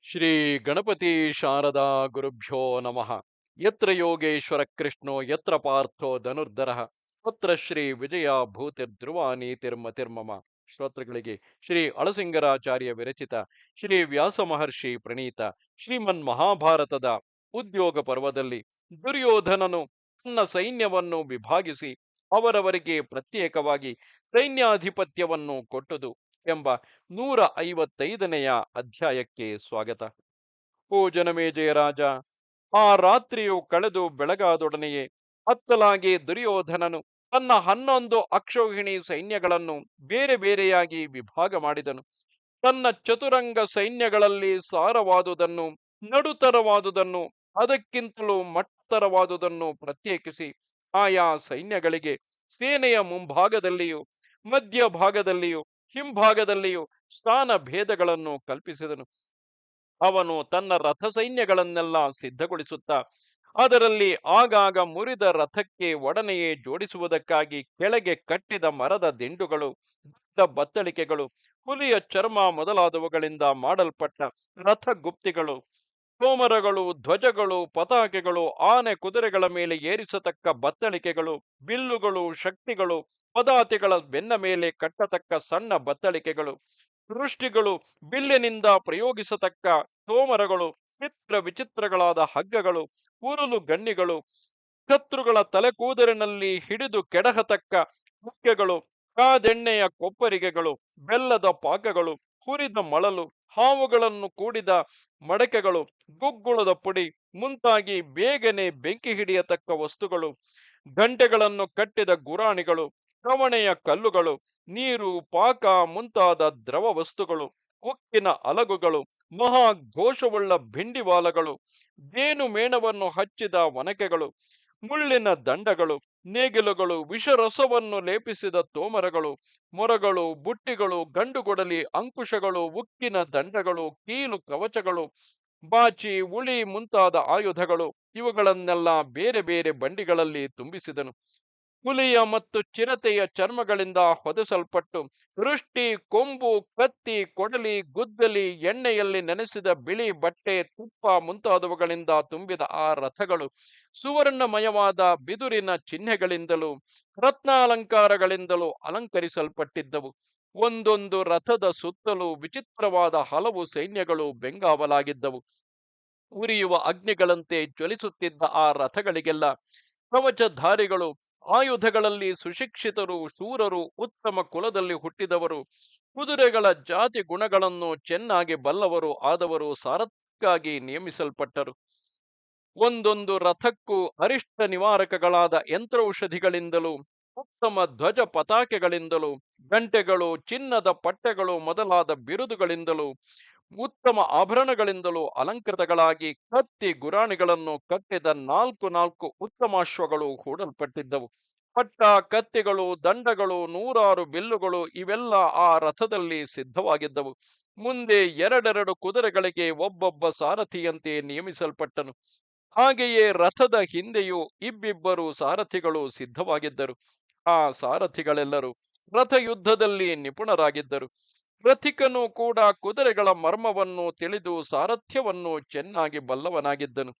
ಶ್ರೀ ಗಣಪತಿ ಶಾರದಾ ಗುರುಭ್ಯೋ ನಮಃ. ಯತ್ರ ಯೋಗೇಶ್ವರ ಕೃಷ್ಣೋ ಯತ್ರ ಪಾರ್ಥೋ ಧನುರ್ಧರಃ ತತ್ರ ಶ್ರೀ ವಿಜಯ ಭೂತಿರ್ಧ್ರುವ ನೀತಿರ್ಮತಿರ್ಮಮ. ಶ್ರೋತೃಗಳಿಗೆ ಶ್ರೀ ಅಳಸಿಂಗರಾಚಾರ್ಯ ವಿರಚಿತ ಶ್ರೀ ವ್ಯಾಸ ಮಹರ್ಷಿ ಪ್ರಣೀತ ಶ್ರೀಮನ್ ಮಹಾಭಾರತದ ಉದ್ಯೋಗ ಪರ್ವದಲ್ಲಿ ದುರ್ಯೋಧನನು ತನ್ನ ಸೈನ್ಯವನ್ನು ವಿಭಾಗಿಸಿ ಅವರವರಿಗೆ ಪ್ರತ್ಯೇಕವಾಗಿ ಸೈನ್ಯಾಧಿಪತ್ಯವನ್ನು ಕೊಟ್ಟುದು ಎಂಬ 155ನೆಯ ಅಧ್ಯಾಯಕ್ಕೆ ಸ್ವಾಗತ. ಓ ಜನಮೇಜಯ ರಾಜ, ಆ ರಾತ್ರಿಯು ಕಳೆದು ಬೆಳಗಾದೊಡನೆಯೇ ಅತ್ತಲಾಗಿ ದುರ್ಯೋಧನನು ತನ್ನ 11 ಅಕ್ಷೌಹಿಣಿ ಸೈನ್ಯಗಳನ್ನು ಬೇರೆ ಬೇರೆಯಾಗಿ ವಿಭಾಗ ಮಾಡಿದನು. ತನ್ನ ಚತುರಂಗ ಸೈನ್ಯಗಳಲ್ಲಿ ಸಾರವಾದುದನ್ನು, ನಡುತರವಾದುದನ್ನು, ಅದಕ್ಕಿಂತಲೂ ಮಟ್ಟತರವಾದುದನ್ನು ಪ್ರತ್ಯೇಕಿಸಿ ಆಯಾ ಸೈನ್ಯಗಳಿಗೆ ಸೇನೆಯ ಮುಂಭಾಗದಲ್ಲಿಯೂ ಮಧ್ಯಭಾಗದಲ್ಲಿಯೂ ಹಿಂಭಾಗದಲ್ಲಿಯೂ ಸ್ಥಾನ ಭೇದಗಳನ್ನು ಕಲ್ಪಿಸಿದನು. ಅವನು ತನ್ನ ರಥ ಸೈನ್ಯಗಳನ್ನೆಲ್ಲ ಸಿದ್ಧಗೊಳಿಸುತ್ತಾ ಅದರಲ್ಲಿ ಆಗಾಗ ಮುರಿದ ರಥಕ್ಕೆ ಒಡನೆಯೇ ಜೋಡಿಸುವುದಕ್ಕಾಗಿ ಕೆಳಗೆ ಕಟ್ಟಿದ ಮರದ ದಿಂಡುಗಳು, ದೊಡ್ಡ ಬತ್ತಳಿಕೆಗಳು, ಹುಲಿಯ ಚರ್ಮ ಮೊದಲಾದವುಗಳಿಂದ ಮಾಡಲ್ಪಟ್ಟ ರಥಗುಪ್ತಿಗಳು, ತೋಮರಗಳು, ಧ್ವಜಗಳು, ಪತಾಕೆಗಳು, ಆನೆ ಕುದುರೆಗಳ ಮೇಲೆ ಏರಿಸತಕ್ಕ ಬತ್ತಳಿಕೆಗಳು, ಬಿಲ್ಲುಗಳು, ಶಕ್ತಿಗಳು, ಪದಾತಿಗಳ ಬೆನ್ನ ಮೇಲೆ ಕಟ್ಟತಕ್ಕ ಸಣ್ಣ ಬತ್ತಳಿಕೆಗಳು, ವೃಷ್ಟಿಗಳು, ಬಿಲ್ಲಿನಿಂದ ಪ್ರಯೋಗಿಸತಕ್ಕ ತೋಮರಗಳು, ಚಿತ್ರ ವಿಚಿತ್ರಗಳಾದ ಹಗ್ಗಗಳು, ಉರುಲು ಗಣ್ಣಿಗಳು, ಶತ್ರುಗಳ ತಲೆಕೂದರಿನಲ್ಲಿ ಹಿಡಿದು ಕೆಡಹತಕ್ಕ ಮುಖ್ಯಗಳು, ಕಾದೆಣ್ಣೆಯ ಕೊಪ್ಪರಿಗೆಗಳು, ಬೆಲ್ಲದ ಪಾಕಗಳು, ಹುರಿದ ಮಳಲು, ಹಾವುಗಳನ್ನು ಕೂಡಿದ ಮಡಕೆಗಳು, ಗುಗ್ಗುಳದ ಪುಡಿ ಮುಂತಾಗಿ ಬೇಗನೆ ಬೆಂಕಿ ಹಿಡಿಯತಕ್ಕ ವಸ್ತುಗಳು, ಗಂಟೆಗಳನ್ನು ಕಟ್ಟಿದ ಗುರಾಣಿಗಳು, ಕವಣೆಯ ಕಲ್ಲುಗಳು, ನೀರು ಪಾಕ ಮುಂತಾದ ದ್ರವ ವಸ್ತುಗಳು, ಉಕ್ಕಿನ ಅಲಗುಗಳು, ಮಹಾಘೋಷವುಳ್ಳ ಭಿಂಡಿವಾಲಗಳು, ಜೇನು ಮೇಣವನ್ನು ಹಚ್ಚಿದ ಒನಕೆಗಳು, ಮುಳ್ಳಿನ ದಂಡಗಳು, ನೇಗಿಲುಗಳು, ವಿಷರಸವನ್ನು ಲೇಪಿಸಿದ ತೋಮರಗಳು, ಮೊರಗಳು, ಬುಟ್ಟಿಗಳು, ಗಂಡುಗೊಡಲಿ, ಅಂಕುಶಗಳು, ಉಕ್ಕಿನ ದಂಡಗಳು, ಕೀಲು ಕವಚಗಳು, ಬಾಚಿ, ಉಳಿ ಮುಂತಾದ ಆಯುಧಗಳು ಇವುಗಳನ್ನೆಲ್ಲ ಬೇರೆ ಬೇರೆ ಬಂಡಿಗಳಲ್ಲಿ ತುಂಬಿಸಿದನು. ಹುಲಿಯ ಮತ್ತು ಚಿರತೆಯ ಚರ್ಮಗಳಿಂದ ಹೊದೆಸಲ್ಪಟ್ಟು ವೃಷ್ಟಿ, ಕೊಂಬು, ಕತ್ತಿ, ಕೊಡಲಿ, ಗುದ್ದಲಿ, ಎಣ್ಣೆಯಲ್ಲಿ ನೆನೆಸಿದ ಬಿಳಿ ಬಟ್ಟೆ, ತುಪ್ಪ ಮುಂತಾದವುಗಳಿಂದ ತುಂಬಿದ ಆ ರಥಗಳು ಸುವರ್ಣಮಯವಾದ ಬಿದುರಿನ ಚಿಹ್ನೆಗಳಿಂದಲೂ ರತ್ನಾಲಂಕಾರಗಳಿಂದಲೂ ಅಲಂಕರಿಸಲ್ಪಟ್ಟಿದ್ದವು. ಒಂದೊಂದು ರಥದ ಸುತ್ತಲೂ ವಿಚಿತ್ರವಾದ ಹಲವು ಸೈನ್ಯಗಳು ಬೆಂಗಾವಲಾಗಿದ್ದವು. ಉರಿಯುವ ಅಗ್ನಿಗಳಂತೆ ಜ್ವಲಿಸುತ್ತಿದ್ದ ಆ ರಥಗಳಿಗೆಲ್ಲ ಕವಚಧಾರಿಗಳು, ಆಯುಧಗಳಲ್ಲಿ ಸುಶಿಕ್ಷಿತರು, ಶೂರರು, ಉತ್ತಮ ಕುಲದಲ್ಲಿ ಹುಟ್ಟಿದವರು, ಕುದುರೆಗಳ ಜಾತಿ ಗುಣಗಳನ್ನು ಚೆನ್ನಾಗಿ ಬಲ್ಲವರು ಆದವರು ಸಾರಥ್ಯಕ್ಕಾಗಿ ನೇಮಿಸಲ್ಪಟ್ಟರು. ಒಂದೊಂದು ರಥಕ್ಕೂ ಅರಿಷ್ಟ ನಿವಾರಕಗಳಾದ ಯಂತ್ರೌಷಧಿಗಳಿಂದಲೂ ಉತ್ತಮ ಧ್ವಜ ಪತಾಕೆಗಳಿಂದಲೂ ಗಂಟೆಗಳು, ಚಿನ್ನದ ಪಟ್ಟೆಗಳು ಮೊದಲಾದ ಬಿರುದುಗಳಿಂದಲೂ ಉತ್ತಮ ಆಭರಣಗಳಿಂದಲೂ ಅಲಂಕೃತಗಳಾಗಿ ಕತ್ತಿ ಗುರಾಣಿಗಳನ್ನು ಕಟ್ಟಿದ 4 ಉತ್ತಮಾಶ್ವಗಳು ಹೂಡಲ್ಪಟ್ಟಿದ್ದವು. ಪಟ್ಟ, ಕತ್ತಿಗಳು, ದಂಡಗಳು, 100 ಬಿಲ್ಲುಗಳು ಇವೆಲ್ಲ ಆ ರಥದಲ್ಲಿ ಸಿದ್ಧವಾಗಿದ್ದವು. ಮುಂದೆ ಎರಡೆರಡು ಕುದುರೆಗಳಿಗೆ ಒಬ್ಬೊಬ್ಬ ಸಾರಥಿಯಂತೆ ನೇಮಿಸಲ್ಪಟ್ಟನು. ಹಾಗೆಯೇ ರಥದ ಹಿಂದೆಯೂ ಇಬ್ಬಿಬ್ಬರು ಸಾರಥಿಗಳು ಸಿದ್ಧವಾಗಿದ್ದರು. ಆ ಸಾರಥಿಗಳೆಲ್ಲರೂ ರಥಯುದ್ಧದಲ್ಲಿ ನಿಪುಣರಾಗಿದ್ದರು. ರಥಿಕನು ಕೂಡ ಕುದುರೆಗಳ ಮರ್ಮವನ್ನು ತಿಳಿದು ಸಾರಥ್ಯವನ್ನು ಚೆನ್ನಾಗಿ ಬಲ್ಲವನಾಗಿದ್ದನು.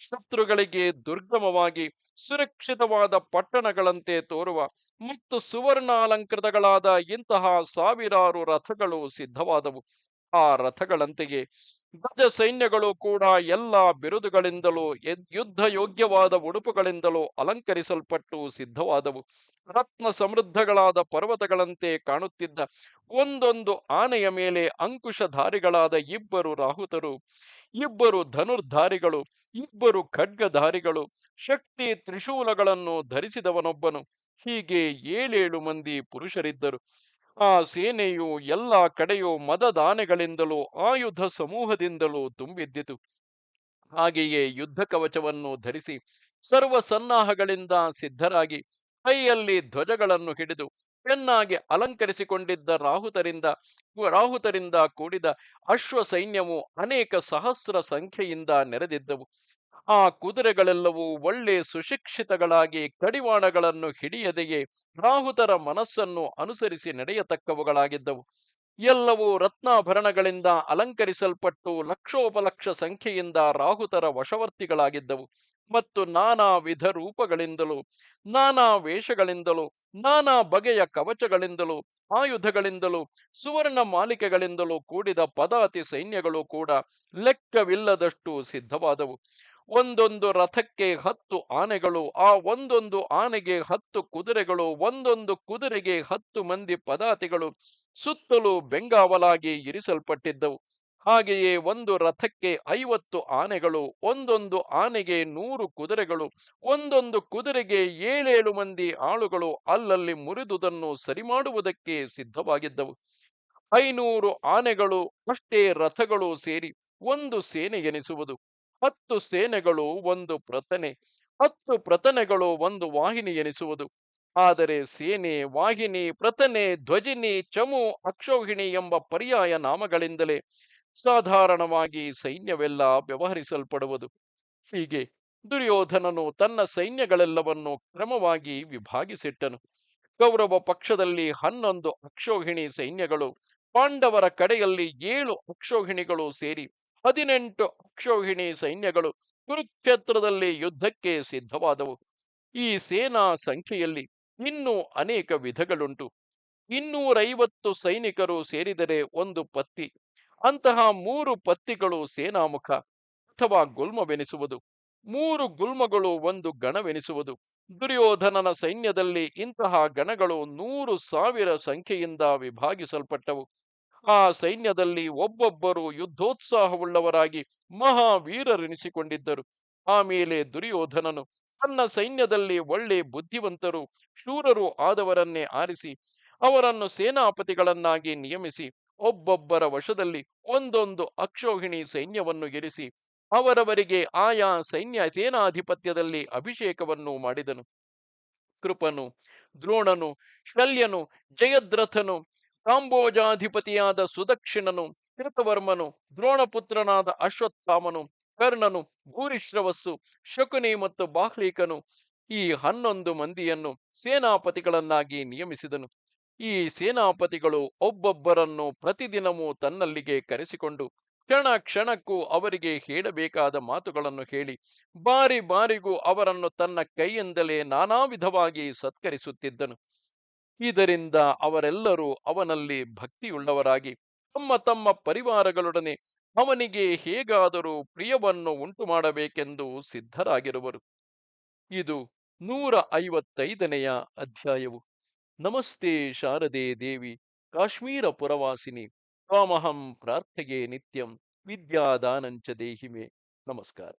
ಶತ್ರುಗಳಿಗೆ ದುರ್ಗಮವಾಗಿ ಸುರಕ್ಷಿತವಾದ ಪಟ್ಟಣಗಳಂತೆ ತೋರುವ ಮತ್ತು ಸುವರ್ಣಾಲಂಕೃತಗಳಾದ ಇಂತಹ ಸಾವಿರಾರು ರಥಗಳು ಸಿದ್ಧವಾದವು. ಆ ರಥಗಳಂತೆಯೇ ಗಜ ಸೈನ್ಯಗಳು ಕೂಡ ಎಲ್ಲ ಬಿರುದುಗಳಿಂದಲೂ ಯುದ್ಧ ಯೋಗ್ಯವಾದ ಉಡುಪುಗಳಿಂದಲೂ ಅಲಂಕರಿಸಲ್ಪಟ್ಟು ಸಿದ್ಧವಾದವು. ರತ್ನ ಸಮೃದ್ಧಗಳಾದ ಪರ್ವತಗಳಂತೆ ಕಾಣುತ್ತಿದ್ದ ಒಂದೊಂದು ಆನೆಯ ಮೇಲೆ ಅಂಕುಶಧಾರಿಗಳಾದ 2 ರಾಹುತರು, 2 ಧನುರ್ಧಾರಿಗಳು, 2 ಖಡ್ಗಧಾರಿಗಳು, ಶಕ್ತಿ ತ್ರಿಶೂಲಗಳನ್ನು ಧರಿಸಿದವನೊಬ್ಬನು, ಹೀಗೆ 7 ಮಂದಿ ಪುರುಷರಿದ್ದರು. ಆ ಸೇನೆಯು ಎಲ್ಲ ಕಡೆಯೂ ಮದದಾನೆಗಳಿಂದಲೂ ಆಯುಧ ಸಮೂಹದಿಂದಲೂ ತುಂಬಿದ್ದಿತು. ಹಾಗೆಯೇ ಯುದ್ಧ ಕವಚವನ್ನು ಧರಿಸಿ ಸರ್ವ ಸನ್ನಾಹಗಳಿಂದ ಸಿದ್ಧರಾಗಿ ಕೈಯಲ್ಲಿ ಧ್ವಜಗಳನ್ನು ಹಿಡಿದು ಚೆನ್ನಾಗಿ ಅಲಂಕರಿಸಿಕೊಂಡಿದ್ದ ರಾಹುತರಿಂದ ಕೂಡಿದ ಅಶ್ವ ಸೈನ್ಯವು ಅನೇಕ ಸಹಸ್ರ ಸಂಖ್ಯೆಯಿಂದ ನೆರೆದಿದ್ದವು. ಆ ಕುದುರೆಗಳೆಲ್ಲವೂ ಒಳ್ಳೆ ಸುಶಿಕ್ಷಿತಗಳಾಗಿ ಕಡಿವಾಣಗಳನ್ನು ಹಿಡಿಯದೆಯೇ ರಾಹುತರ ಮನಸ್ಸನ್ನು ಅನುಸರಿಸಿ ನಡೆಯತಕ್ಕವುಗಳಾಗಿದ್ದವು. ಎಲ್ಲವೂ ರತ್ನಾಭರಣಗಳಿಂದ ಅಲಂಕರಿಸಲ್ಪಟ್ಟು ಲಕ್ಷೋಪಲಕ್ಷ ಸಂಖ್ಯೆಯಿಂದ ರಾಹುತರ ವಶವರ್ತಿಗಳಾಗಿದ್ದವು. ಮತ್ತು ನಾನಾ ವಿಧ ರೂಪಗಳಿಂದಲೂ, ನಾನಾ ವೇಷಗಳಿಂದಲೂ, ನಾನಾ ಬಗೆಯ ಕವಚಗಳಿಂದಲೂ, ಆಯುಧಗಳಿಂದಲೂ, ಸುವರ್ಣ ಮಾಲಿಕೆಗಳಿಂದಲೂ ಕೂಡಿದ ಪದಾತಿ ಸೈನ್ಯಗಳು ಕೂಡ ಲೆಕ್ಕವಿಲ್ಲದಷ್ಟು ಸಿದ್ಧವಾದವು. ಒಂದೊಂದು ರಥಕ್ಕೆ 10 ಆನೆಗಳು, ಆ ಒಂದೊಂದು ಆನೆಗೆ 10 ಕುದುರೆಗಳು, ಒಂದೊಂದು ಕುದುರೆಗೆ 10 ಮಂದಿ ಪದಾತಿಗಳು ಸುತ್ತಲೂ ಬೆಂಗಾವಲಾಗಿ ಇರಿಸಲ್ಪಟ್ಟಿದ್ದವು. ಹಾಗೆಯೇ ಒಂದು ರಥಕ್ಕೆ 50 ಆನೆಗಳು, ಒಂದೊಂದು ಆನೆಗೆ 100 ಕುದುರೆಗಳು, ಒಂದೊಂದು ಕುದುರೆಗೆ 7 ಮಂದಿ ಆಳುಗಳು ಅಲ್ಲಲ್ಲಿ ಮುರಿದುದನ್ನು ಸರಿಮಾಡುವುದಕ್ಕೆ ಸಿದ್ಧವಾಗಿದ್ದವು. 500 ಆನೆಗಳು ಅಷ್ಟೇ ರಥಗಳು ಸೇರಿ ಒಂದು ಸೇನೆ ಎನಿಸುವುದು. 10 ಸೇನೆಗಳು ಒಂದು ಪ್ರತನೆ, 10 ಪ್ರತನೆಗಳು ಒಂದು ವಾಹಿನಿ ಎನಿಸುವುದು. ಆದರೆ ಸೇನೆ, ವಾಹಿನಿ, ಪ್ರತನೆ, ಧ್ವಜಿನಿ, ಚಮು, ಅಕ್ಷೌಹಿಣಿ ಎಂಬ ಪರ್ಯಾಯ ನಾಮಗಳಿಂದಲೇ ಸಾಧಾರಣವಾಗಿ ಸೈನ್ಯವೆಲ್ಲ ವ್ಯವಹರಿಸಲ್ಪಡುವುದು. ಹೀಗೆ ದುರ್ಯೋಧನನು ತನ್ನ ಸೈನ್ಯಗಳೆಲ್ಲವನ್ನು ಕ್ರಮವಾಗಿ ವಿಭಾಗಿಸಿಟ್ಟನು. ಕೌರವ ಪಕ್ಷದಲ್ಲಿ 11 ಅಕ್ಷೌಹಿಣಿ ಸೈನ್ಯಗಳು, ಪಾಂಡವರ ಕಡೆಯಲ್ಲಿ 7 ಅಕ್ಷೌಹಿಣಿಗಳು ಸೇರಿ 18 ಅಕ್ಷೌಹಿಣಿ ಸೈನ್ಯಗಳು ಕುರುಕ್ಷೇತ್ರದಲ್ಲಿ ಯುದ್ಧಕ್ಕೆ ಸಿದ್ಧವಾದವು. ಈ ಸೇನಾ ಸಂಖ್ಯೆಯಲ್ಲಿ ಇನ್ನೂ ಅನೇಕ ವಿಧಗಳುಂಟು. 250 ಸೈನಿಕರು ಸೇರಿದರೆ ಒಂದು ಪತ್ತಿ. ಅಂತಹ 3 ಪತ್ತಿಗಳು ಸೇನಾಮುಖ ಅಥವಾ ಗುಲ್ಮವೆನಿಸುವುದು. 3 ಗುಲ್ಮಗಳು ಒಂದು ಗಣವೆನಿಸುವುದು. ದುರ್ಯೋಧನನ ಸೈನ್ಯದಲ್ಲಿ ಇಂತಹ ಗಣಗಳು 100,000 ಸಂಖ್ಯೆಯಿಂದ ವಿಭಾಗಿಸಲ್ಪಟ್ಟವು. ಆ ಸೈನ್ಯದಲ್ಲಿ ಒಬ್ಬೊಬ್ಬರು ಯುದ್ಧೋತ್ಸಾಹವುಳ್ಳವರಾಗಿ ಮಹಾವೀರರೆನಿಸಿಕೊಂಡಿದ್ದರು. ಆಮೇಲೆ ದುರ್ಯೋಧನನು ತನ್ನ ಸೈನ್ಯದಲ್ಲಿ ಒಳ್ಳೆ ಬುದ್ಧಿವಂತರು, ಶೂರರು ಆದವರನ್ನೇ ಆರಿಸಿ ಅವರನ್ನು ಸೇನಾಪತಿಗಳನ್ನಾಗಿ ನಿಯಮಿಸಿ ಒಬ್ಬೊಬ್ಬರ ವಶದಲ್ಲಿ ಒಂದೊಂದು ಅಕ್ಷೌಹಿಣಿ ಸೈನ್ಯವನ್ನು ಇರಿಸಿ ಅವರವರಿಗೆ ಆಯಾ ಸೇನಾಧಿಪತ್ಯದಲ್ಲಿ ಅಭಿಷೇಕವನ್ನು ಮಾಡಿದನು. ಕೃಪನು, ದ್ರೋಣನು, ಶಲ್ಯನು, ಜಯದ್ರಥನು, ಕಾಂಬೋಜಾಧಿಪತಿಯಾದ ಸುದಕ್ಷಿಣನು, ಕೃತವರ್ಮನು, ದ್ರೋಣಪುತ್ರನಾದ ಅಶ್ವತ್ಥಾಮನು, ಕರ್ಣನು, ಭೂರಿಶ್ರವಸ್ಸು, ಶಕುನಿ ಮತ್ತು ಬಾಹ್ಲೀಕನು ಈ 11 ಮಂದಿಯನ್ನು ಸೇನಾಪತಿಗಳನ್ನಾಗಿ ನಿಯಮಿಸಿದನು. ಈ ಸೇನಾಪತಿಗಳು ಒಬ್ಬೊಬ್ಬರನ್ನು ಪ್ರತಿದಿನವೂ ತನ್ನಲ್ಲಿಗೆ ಕರೆಸಿಕೊಂಡು ಕ್ಷಣ ಕ್ಷಣಕ್ಕೂ ಅವರಿಗೆ ಹೇಳಬೇಕಾದ ಮಾತುಗಳನ್ನು ಹೇಳಿ ಬಾರಿ ಬಾರಿಗೂ ಅವರನ್ನು ತನ್ನ ಕೈಯಿಂದಲೇ ನಾನಾ ವಿಧವಾಗಿ ಸತ್ಕರಿಸುತ್ತಿದ್ದನು. ಇದರಿಂದ ಅವರೆಲ್ಲರೂ ಅವನಲ್ಲಿ ಭಕ್ತಿಯುಳ್ಳವರಾಗಿ ತಮ್ಮ ತಮ್ಮ ಪರಿವಾರಗಳೊಡನೆ ಅವನಿಗೆ ಹೇಗಾದರೂ ಪ್ರಿಯವನ್ನು ಉಂಟು ಮಾಡಬೇಕೆಂದು ಸಿದ್ಧರಾಗಿರುವರು. ಇದು 155ನೆಯ ಅಧ್ಯಾಯವು. ನಮಸ್ತೆ ಶಾರದೆ ದೇವಿ, ಕಾಶ್ಮೀರ ಪುರವಾಸಿನಿ, ತ್ವಾಮಹಂ ಪ್ರಾರ್ಥೆಯೇ ನಿತ್ಯಂ, ವಿದ್ಯಾದಾನಂಚ ದೇಹಿಮೆ. ನಮಸ್ಕಾರ.